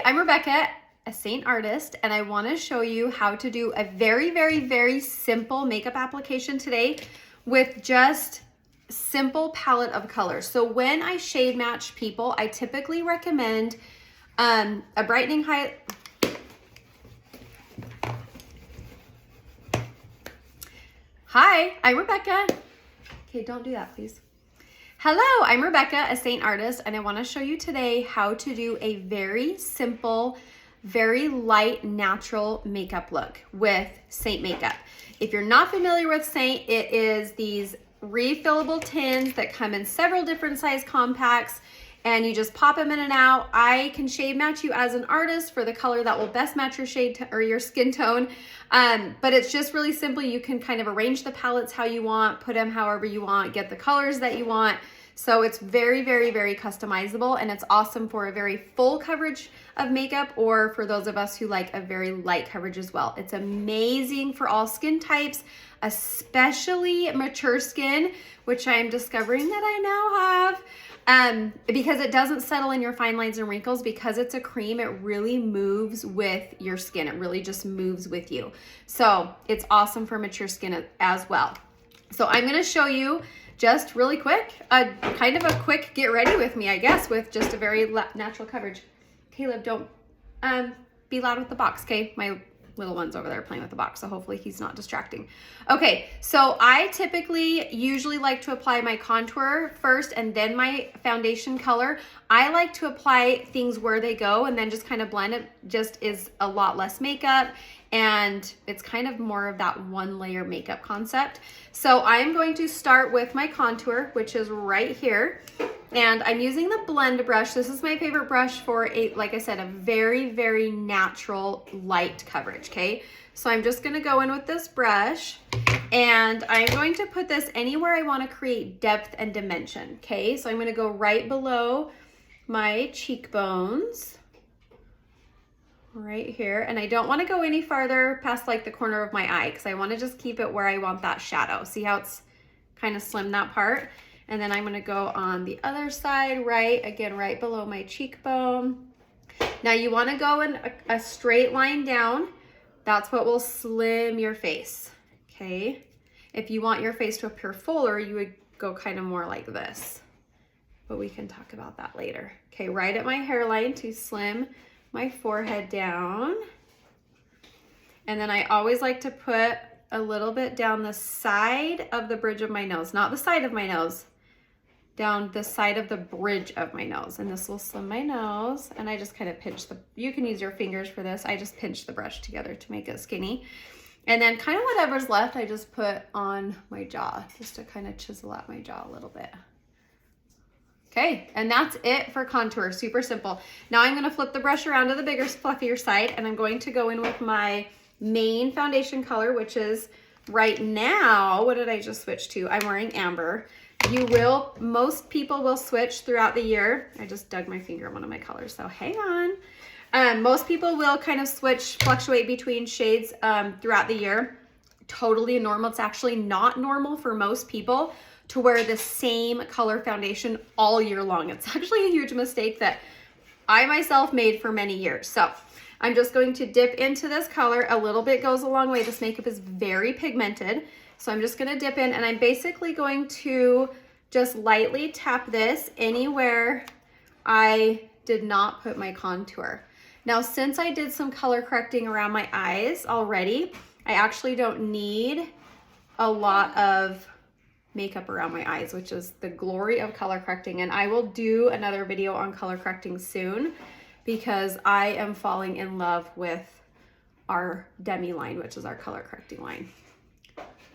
Hi, I'm Rebecca, a Seint artist, and I want to show you how to do a very simple makeup application today with just simple palette of colors. So when I shade match people, I typically recommend a brightening highlight. Hi, I'm Rebecca. Okay, don't do that, please. Hello, I'm Rebecca, a Seint artist, and I want to show you today how to do a very simple, very light, natural makeup look with Seint Makeup. If you're not familiar with Seint, it is these refillable tins that come in several different size compacts, and you just pop them in and out. I can shade match you as an artist for the color that will best match your shade or your skin tone. But it's just really simple. You can kind of arrange the palettes how you want, put them however you want, get the colors that you want. So it's very customizable, and it's awesome for a very full coverage of makeup or for those of us who like a very light coverage as well. It's amazing for all skin types, especially mature skin, which I'm discovering that I now have. Because it doesn't settle in your fine lines and wrinkles. Because it's a cream, it really moves with your skin. It really just moves with you. So it's awesome for mature skin as well. So I'm going to show you just really quick, kind of a quick get ready with me, I guess, with just a very natural coverage. Caleb, don't be loud with the box, okay? My little one's over there playing with the box, so hopefully he's not distracting. Okay, so I usually like to apply my contour first and then my foundation color. I like to apply things where they go and then just kind of blend it. Just is a lot less makeup, and it's kind of more of that one layer makeup concept. So I'm going to start with my contour, which is right here. And I'm using the blend brush. This is my favorite brush for like I said, a very natural light coverage, okay? So I'm just gonna go in with this brush, and I'm going to put this anywhere I wanna create depth and dimension, okay? So I'm gonna go right below my cheekbones, right here. And I don't wanna go any farther past like the corner of my eye, because I wanna just keep it where I want that shadow. See how it's kind of slim, that part? And then I'm gonna go on the other side, right below my cheekbone. Now you wanna go in a straight line down. That's what will slim your face, okay? If you want your face to appear fuller, you would go kind of more like this, but we can talk about that later. Okay, right at my hairline to slim my forehead down. And then I always like to put a little bit down the side of the bridge of my nose, not the side of my nose, down the side of the bridge of my nose. And this will slim my nose. And I just kind of pinch you can use your fingers for this. I just pinch the brush together to make it skinny. And then kind of whatever's left, I just put on my jaw, just to kind of chisel out my jaw a little bit. Okay, and that's it for contour, super simple. Now I'm gonna flip the brush around to the bigger, fluffier side, and I'm going to go in with my main foundation color, which is right now, what did I just switch to? I'm wearing amber. Most people will switch throughout the year. I just dug my finger on one of my colors, so hang on. Most people will kind of fluctuate between shades throughout the year. Totally normal. It's actually not normal for most people to wear the same color foundation all year long. It's actually a huge mistake that I myself made for many years. So I'm just going to dip into this color. A little bit goes a long way. This makeup is very pigmented. So I'm just gonna dip in, and I'm basically going to just lightly tap this anywhere I did not put my contour. Now, since I did some color correcting around my eyes already, I actually don't need a lot of makeup around my eyes, which is the glory of color correcting. And I will do another video on color correcting soon, because I am falling in love with our demi line, which is our color correcting line.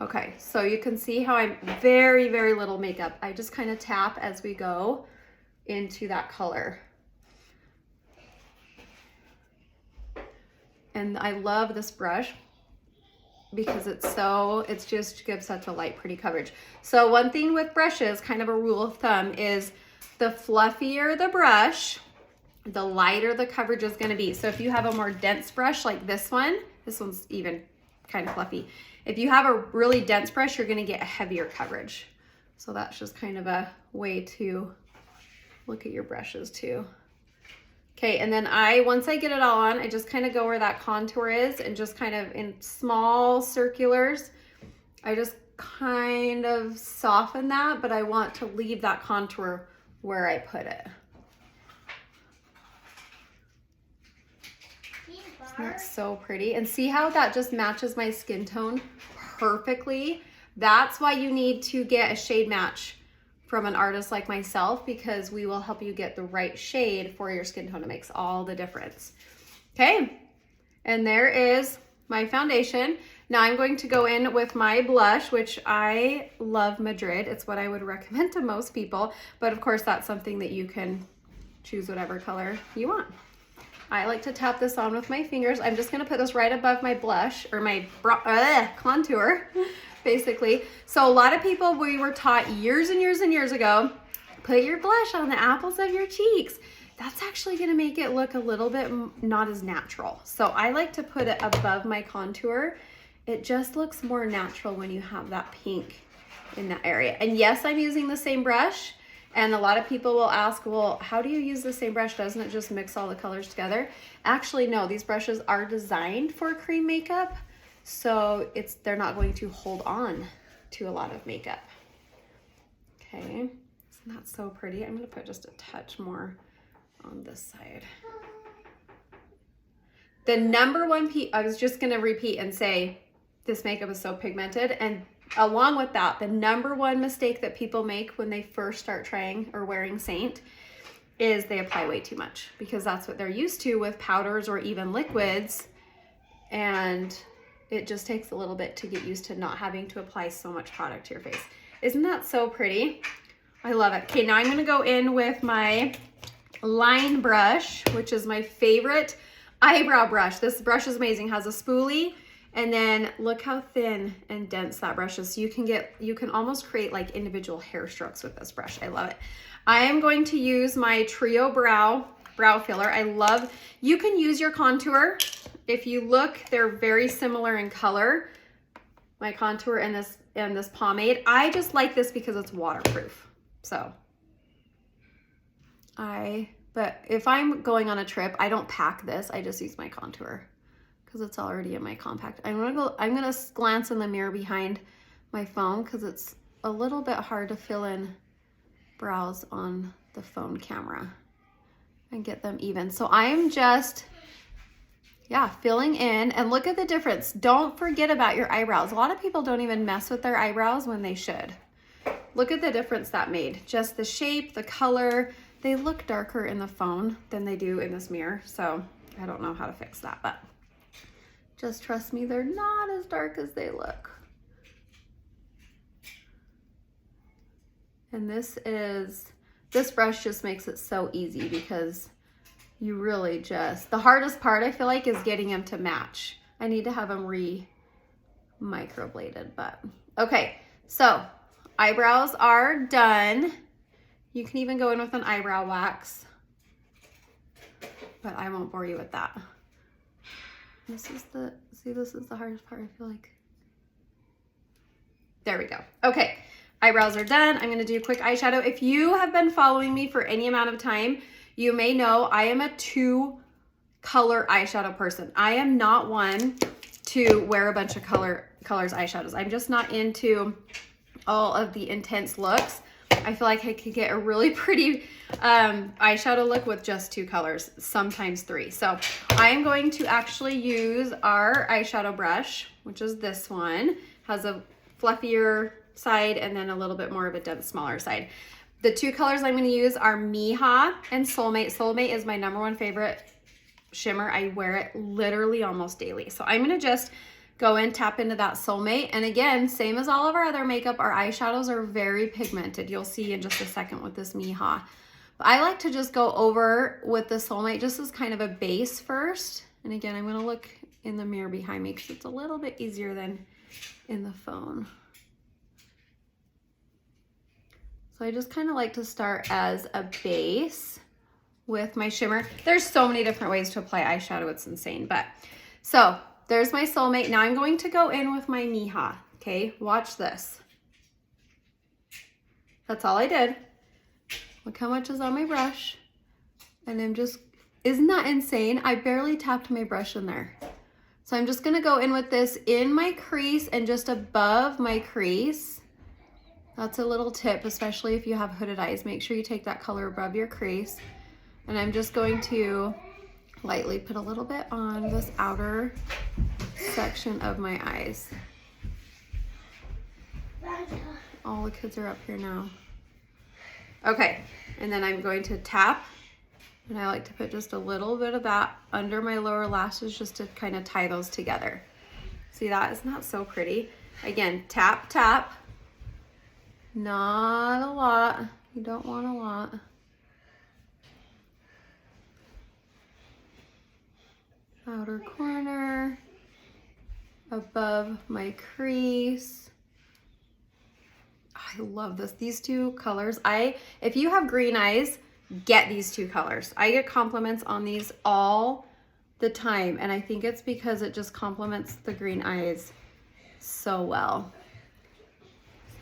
Okay, so you can see how I'm very little makeup. I just kind of tap as we go into that color. And I love this brush because it just gives such a light, pretty coverage. So one thing with brushes, kind of a rule of thumb, is the fluffier the brush, the lighter the coverage is gonna be. So if you have a more dense brush like this one's even kind of fluffy. If you have a really dense brush, you're gonna get a heavier coverage. So that's just kind of a way to look at your brushes too. Okay, and then once I get it all on, I just kind of go where that contour is and just kind of in small circulars, I just kind of soften that, but I want to leave that contour where I put it. Isn't that so pretty? And see how that just matches my skin tone perfectly? That's why you need to get a shade match from an artist like myself, because we will help you get the right shade for your skin tone. It makes all the difference. Okay, and there is my foundation. Now I'm going to go in with my blush, which I love Madrid. It's what I would recommend to most people, but of course that's something that you can choose whatever color you want. I like to tap this on with my fingers. I'm just gonna put this right above my blush, or my contour, basically. So a lot of people, we were taught years and years and years ago, put your blush on the apples of your cheeks. That's actually gonna make it look a little bit not as natural. So I like to put it above my contour. It just looks more natural when you have that pink in that area. And yes, I'm using the same brush. And a lot of people will ask, well, how do you use the same brush? Doesn't it just mix all the colors together? Actually, no, these brushes are designed for cream makeup. So they're not going to hold on to a lot of makeup. Okay, isn't that so pretty? I'm gonna put just a touch more on this side. The number one I was just gonna repeat and say, this makeup is so pigmented, and along with that, the number one mistake that people make when they first start trying or wearing Seint is they apply way too much, because that's what they're used to with powders or even liquids, and it just takes a little bit to get used to not having to apply so much product to your face. Isn't that so pretty? I love it. Okay, now I'm gonna go in with my line brush, which is my favorite eyebrow brush. This brush is amazing, has a spoolie, and then look how thin and dense that brush is. So you can almost create like individual hair strokes with this brush. I love it. I am going to use my Trio brow filler. You can use your contour. If you look, they're very similar in color. My contour and this pomade. I just like this because it's waterproof. So but if I'm going on a trip, I don't pack this. I just use my contour because it's already in my compact. I'm gonna glance in the mirror behind my phone because it's a little bit hard to fill in brows on the phone camera and get them even. So I'm just, filling in, and look at the difference. Don't forget about your eyebrows. A lot of people don't even mess with their eyebrows when they should. Look at the difference that made. Just the shape, the color. They look darker in the phone than they do in this mirror. So I don't know how to fix that, but just trust me, they're not as dark as they look. And this brush just makes it so easy because you really the hardest part I feel like is getting them to match. I need to have them microbladed, but okay. So eyebrows are done. You can even go in with an eyebrow wax, but I won't bore you with that. This is the hardest part, I feel like. There we go. Okay, eyebrows are done. I'm gonna do a quick eyeshadow. If you have been following me for any amount of time, you may know I am a 2-color eyeshadow person. I am not one to wear a bunch of colors eyeshadows. I'm just not into all of the intense looks. I feel like I could get a really pretty eyeshadow look with just 2 colors, sometimes 3. So I am going to actually use our eyeshadow brush, which is this one. Has a fluffier side and then a little bit more of a dense, smaller side. The 2 colors I'm going to use are Mija and Soulmate. Soulmate is my #1 favorite shimmer. I wear it literally almost daily. So I'm going to just go in, tap into that Soulmate. And again, same as all of our other makeup, our eyeshadows are very pigmented. You'll see in just a second with this Mija. But I like to just go over with the Soulmate just as kind of a base first. And again, I'm going to look in the mirror behind me because it's a little bit easier than in the phone. So I just kind of like to start as a base with my shimmer. There's so many different ways to apply eyeshadow, it's insane. But so there's my Soulmate. Now I'm going to go in with my Mija. Okay, watch this. That's all I did. Look how much is on my brush. And I'm just Isn't that insane? I barely tapped my brush in there. So I'm just gonna go in with this in my crease and just above my crease. That's a little tip, especially if you have hooded eyes. Make sure you take that color above your crease. And I'm just going to lightly put a little bit on this outer section of my eyes. All the kids are up here now. Okay, and then I'm going to tap, and I like to put just a little bit of that under my lower lashes just to kind of tie those together. See that? Isn't that so pretty? Again, tap, tap. Not a lot. You don't want a lot. Outer corner, above my crease. I love this. These two colors. If you have green eyes, get these two colors. I get compliments on these all the time, and I think it's because it just complements the green eyes so well.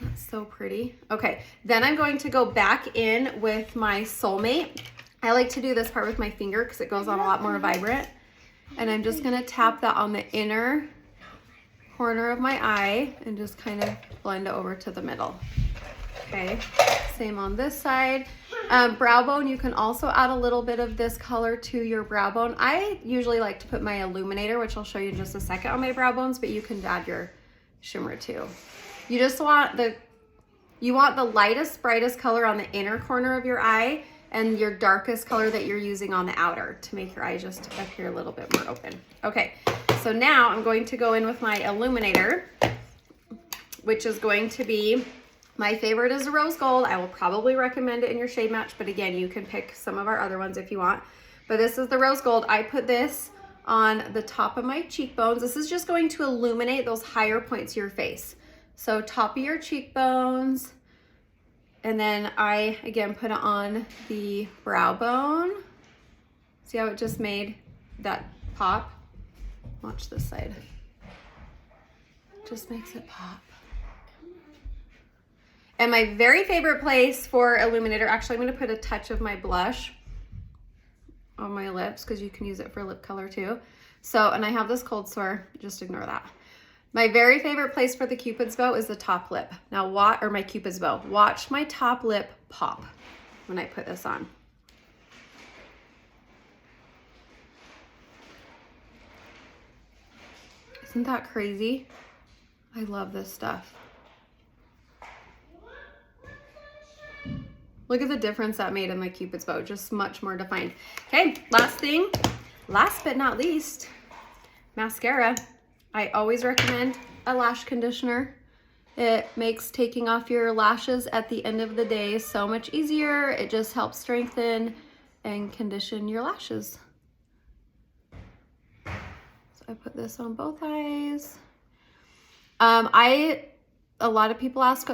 That's so pretty. Okay, then I'm going to go back in with my Soulmate. I like to do this part with my finger because it goes on a lot more vibrant. And I'm just gonna tap that on the inner corner of my eye and just kind of blend it over to the middle. Okay, same on this side. Brow bone, you can also add a little bit of this color to your brow bone. I usually like to put my illuminator, which I'll show you in just a second, on my brow bones, but you can add your shimmer too. You just want the lightest, brightest color on the inner corner of your eye and your darkest color that you're using on the outer to make your eye just appear a little bit more open. Okay, so now I'm going to go in with my illuminator, which is going to be, my favorite is a rose gold. I will probably recommend it in your shade match, but again, you can pick some of our other ones if you want. But this is the rose gold. I put this on the top of my cheekbones. This is just going to illuminate those higher points of your face. So top of your cheekbones, and then I, again, put it on the brow bone. See how it just made that pop? Watch this side. Just makes it pop. And my very favorite place for illuminator, actually I'm gonna put a touch of my blush on my lips because you can use it for lip color too. So, and I have this cold sore, just ignore that. My very favorite place for the Cupid's bow is the top lip. Now my Cupid's bow. Watch my top lip pop when I put this on. Isn't that crazy? I love this stuff. Look at the difference that made in my Cupid's bow, just much more defined. Okay, last thing, last but not least, mascara. I always recommend a lash conditioner. It makes taking off your lashes at the end of the day so much easier. It just helps strengthen and condition your lashes. So I put this on both eyes. A lot of people ask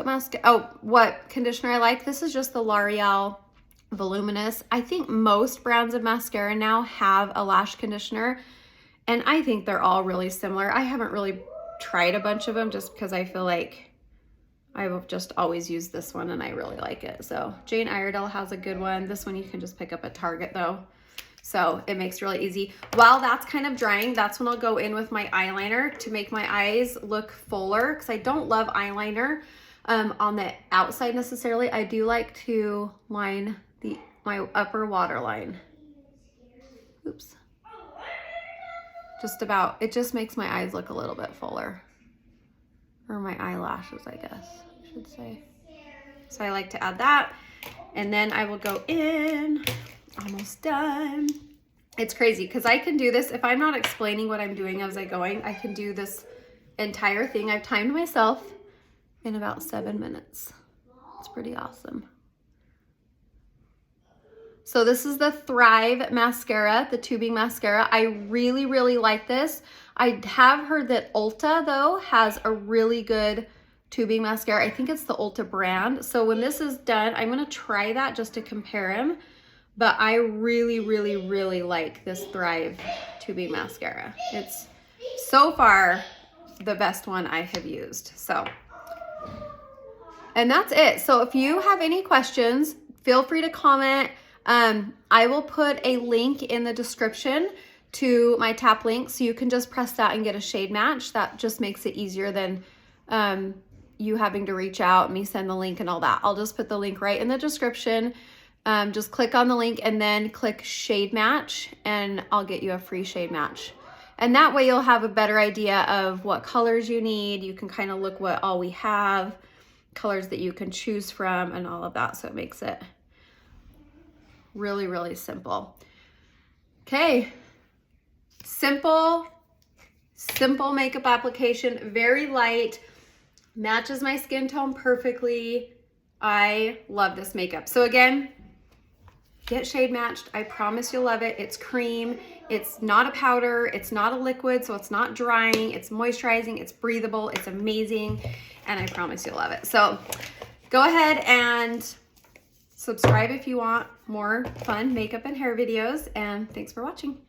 what conditioner I like. This is just the L'Oreal Voluminous. I think most brands of mascara now have a lash conditioner, and I think they're all really similar. I haven't really tried a bunch of them just because I feel like I've just always used this one and I really like it. So Jane Iredale has a good one. This one you can just pick up at Target though. So it makes it really easy. While that's kind of drying, that's when I'll go in with my eyeliner to make my eyes look fuller, because I don't love eyeliner on the outside necessarily. I do like to line my upper waterline. Oops. Just about, it just makes my eyes look a little bit fuller. Or my eyelashes, I guess I should say. So I like to add that. And then I will go in. Almost done. It's crazy because I can do this if I'm not explaining what I'm doing as I can do this entire thing. I've timed myself in about 7 minutes. It's pretty awesome. So this is the Thrive mascara, the tubing mascara. I really, really like this. I have heard that Ulta though has a really good tubing mascara. I think it's the Ulta brand. So when this is done, I'm gonna try that just to compare them. But I really, really, really like this Thrive tubing mascara. It's so far the best one I have used. So, and that's it. So if you have any questions, feel free to comment. I will put a link in the description to my tap link, so you can just press that and get a shade match. That just makes it easier than you having to reach out, me send the link and all that. I'll just put the link right in the description. Just click on the link and then click shade match, and I'll get you a free shade match. And that way you'll have a better idea of what colors you need. You can kind of look what all we have, colors that you can choose from, and all of that. So it makes it really, really simple. Okay, simple makeup application, very light, matches my skin tone perfectly. I love this makeup. So again, get shade matched. I promise you'll love it. It's cream. It's not a powder. It's not a liquid, so it's not drying. It's moisturizing. It's breathable. It's amazing, and I promise you'll love it. So go ahead and subscribe if you want more fun makeup and hair videos, and thanks for watching.